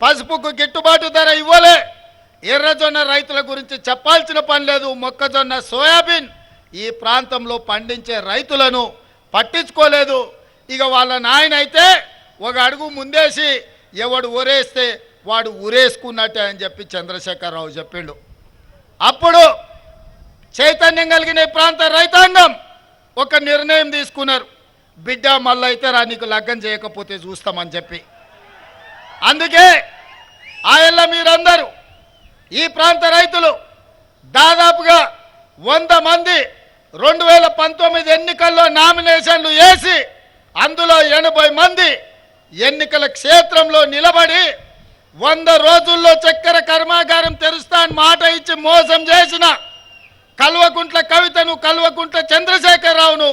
పసుపుకు గిట్టుబాటు ధర ఇవ్వలే. ఎర్రజొన్న రైతుల గురించి చెప్పాల్సిన పని లేదు. మొక్కజొన్న, సోయాబీన్ ఈ ప్రాంతంలో పండించే రైతులను పట్టించుకోలేదు. ఇక వాళ్ళ నాయన అయితే ఒక అడుగు ముందేసి ఎవడు ఊరేస్తే వాడు ఊరేసుకున్నట్టే అని చెప్పి చంద్రశేఖరరావు చెప్పిండు. అప్పుడు చైతన్యం కలిగిన ఈ ప్రాంత రైతాంగం ఒక నిర్ణయం తీసుకున్నారు. బిడ్డ మళ్ళీ అయితే రా, నీకు లగ్గం చేయకపోతే చూస్తామని చెప్పి. అందుకే ఆయల్ల మీరందరూ ఈ ప్రాంత రైతులు దాదాపుగా 100 మంది 2019 ఎన్నికల్లో నామినేషన్లు వేసి అందులో 80 మంది ఎన్నికల క్షేత్రంలో నిలబడి 100 రోజుల్లో చక్కెర కర్మాగారం తెరుస్తా అని మాట ఇచ్చి మోసం చేసిన కల్వకుంట్ల కవితను, కల్వకుంట్ల చంద్రశేఖరరావును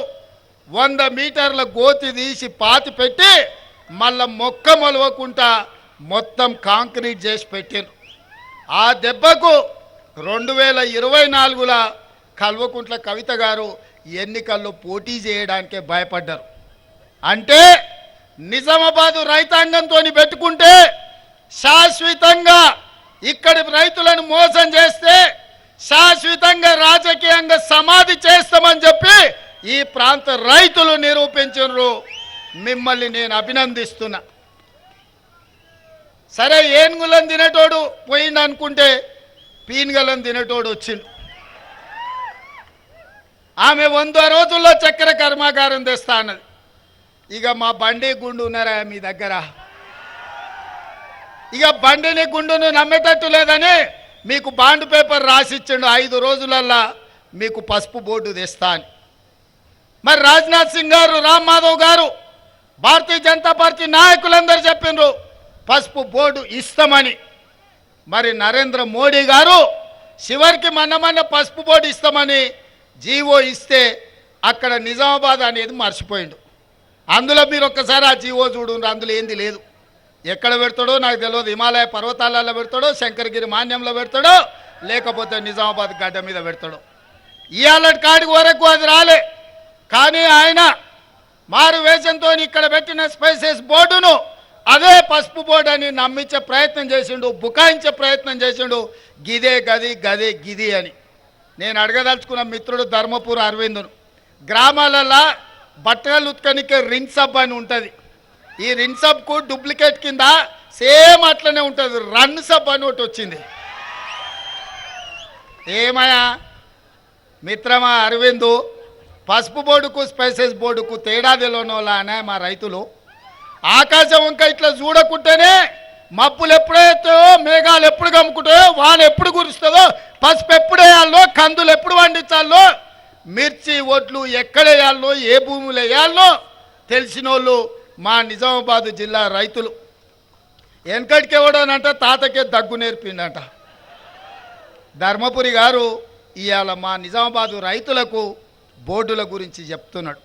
100 మీటర్ల గోతి తీసి పాతి పెట్టి మళ్ళా మొక్క మొలవకుండా మొత్తం కాంక్రీట్ చేసి పెట్టారు. ఆ దెబ్బకు 2024లో కల్వకుంట్ల కవిత గారు ఎన్నికల్లో పోటీ చేయడానికే భయపడ్డారు. అంటే నిజామాబాదు రైతాంగంతో పెట్టుకుంటే శాశ్వతంగా ఇక్కడి రైతులను మోసం చేస్తే శాశ్వతంగా రాజకీయంగా సమాధి చేస్తామని చెప్పి ఈ ప్రాంత రైతులు నిరూపించారు. మిమ్మల్ని నేను అభినందిస్తున్నా. సరే, ఏనుగులను తినేటోడు పోయింది అనుకుంటే పీనుగలను తినేటోడు వచ్చిండు. ఆమె 100 రోజుల్లో చక్కెర కర్మాగారం తెస్తా అన్నది. ఇక మా బండి గుండు ఉన్నారా మీ దగ్గర? ఇక బండిని గుండును నమ్మేటట్టు లేదని మీకు బాండ్ పేపర్ రాసిచ్చిండు, 5 రోజులల్లా మీకు పసుపు బోర్డు తెస్తా అని. మరి రాజ్నాథ్ సింగ్ గారు, రామ్ మాధవ్ గారు, భారతీయ జనతా పార్టీ నాయకులందరూ చెప్పిండ్రు పసుపు బోర్డు ఇస్తామని. మరి నరేంద్ర మోడీ గారు చివరికి మొన్న పసుపు బోర్డు ఇస్తామని జీవో ఇస్తే అక్కడ నిజామాబాద్ అనేది మర్చిపోయిండు. అందులో మీరు ఒక్కసారి ఆ జీవో చూడండి, అందులో ఏంది లేదు. ఎక్కడ పెడతాడో నాకు తెలియదు. హిమాలయ పర్వతాలలో పెడతాడో, శంకరగిరి మాన్యంలో పెడతాడో, లేకపోతే నిజామాబాద్ గడ్డ మీద పెడతాడో. ఇవాళ కాడికి వరకు అది రాలే. కానీ ఆయన మారు వేషంతో ఇక్కడ పెట్టిన స్పైసెస్ బోర్డును అదే పసుపు బోర్డు అని నమ్మించే ప్రయత్నం చేసిండు, బుకాయించే ప్రయత్నం చేసిండు. గిదే గది, గదే గిది అని. నేను అడగదలుచుకున్న మిత్రుడు ధర్మపురి అరవిందును, గ్రామాలలో బట్టలు ఉత్కనికే రిన్ సబ్ అని ఉంటుంది. ఈ రిన్ సబ్కు డూప్లికేట్ కింద సేమ్ అట్లనే ఉంటుంది రన్ సబ్ అని ఒకటి వచ్చింది. ఏమయ్యా మిత్రమా అరవిందు, పసుపు బోర్డుకు స్పైసెస్ బోర్డుకు తేడా తెలియనోలా అనే మా రైతులు. ఆకాశం వంక ఇట్లా చూడకుంటేనే మబ్బులు ఎప్పుడైతే మేఘాలు ఎప్పుడు కమ్ముకుంటాయో, వాన ఎప్పుడు కురుస్తుందో, పసుపు ఎప్పుడు వేయాలో, కందులు ఎప్పుడు పండించాలో, మిర్చి ఒడ్లు ఎక్కడ వేయాలో, ఏ భూములు వేయాలో తెలిసిన వాళ్ళు మా నిజామాబాదు జిల్లా రైతులు. వెనకటికి ఎవడోనంట తాతకే దగ్గు నేర్పిండంట. ధర్మపురి గారు ఇవాళ మా నిజామాబాదు రైతులకు బోర్డుల గురించి చెప్తున్నాడు.